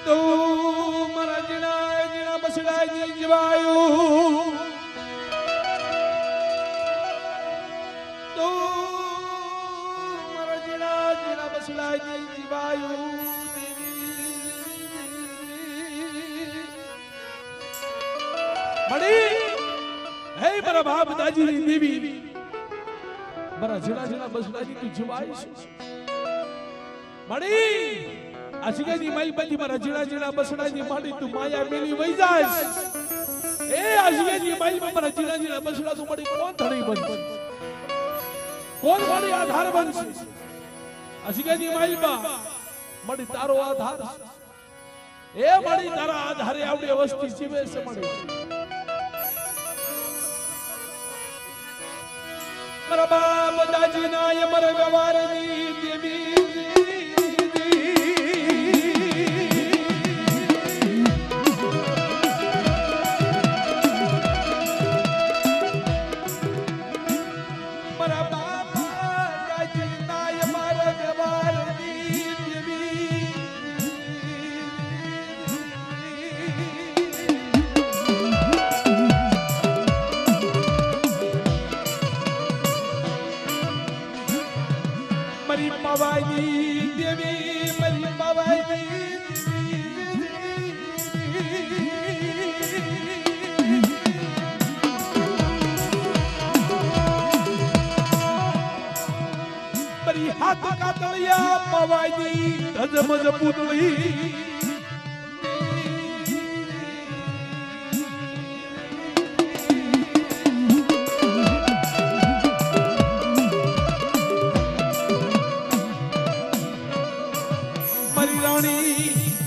તો મારા જીણા જીણા બસડાજી જીવાયું તો મારા જીણા જીણા બસડાજી જીવાયું મળી હે મારા બાપ દાજીની દેવી મારા જીણા જીણા બસડાજી તું જીવાય મળી આશીગાની માઈ બંધી મારા જીણા જીણા બસડાની માડી તું માયા મેલી વઈ જાય એ આશીગાની માઈ મારા જીણા જીણા બસડા તું માડી કોણ ધણી બનશે કોણ મારી આધાર બનશે આશીગાની માઈ બા માડી તારો આધાર એ માડી તારા આધારે આવડે વસ્તી જીવે છે માડી મારા બાપ દાજીના એ મારા વ્યવહારની દેવી मरी पवाई देवी मरी पवाई मरी हाथ का तलिया पवाई गजमज पुतली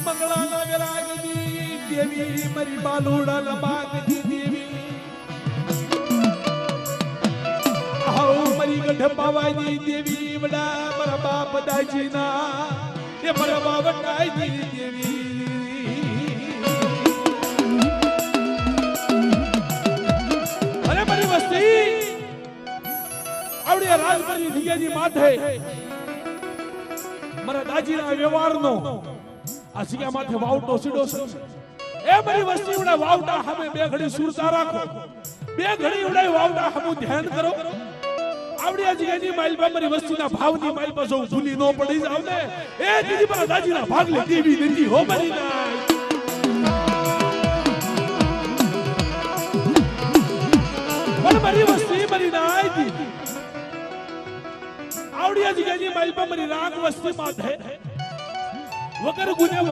मंगला नगरागनी देवी मरी बालूड़ा नबागनी देवी आओ मरी गढ़ पावानी देवी बड़ा मरा बाप दाजीना ये मरा बाप दाजी देवी अरे मरी वस्ती आवड़े राजमरी दियाजी माथे मरा दाजीना व्यवहारनो आसिया माथे वावटो सीडो ए मरी वस्ती उडे वावटा हमें बे घड़ी सुरता राखो बे घड़ी उडे वावटा हम ध्यान करो आवड़ी आजियानी माइल बा मरी वस्ती ना भावनी माइल बा जो भूली नो पड़ी जाव ने ए दीदी पर दाजी ना भाग ले देवी नंदी हो मरी ना मरी वस्ती मरी ना आई थी आवड़ी आजियानी माइल बा मरी राग वस्ती माथे वकर गुने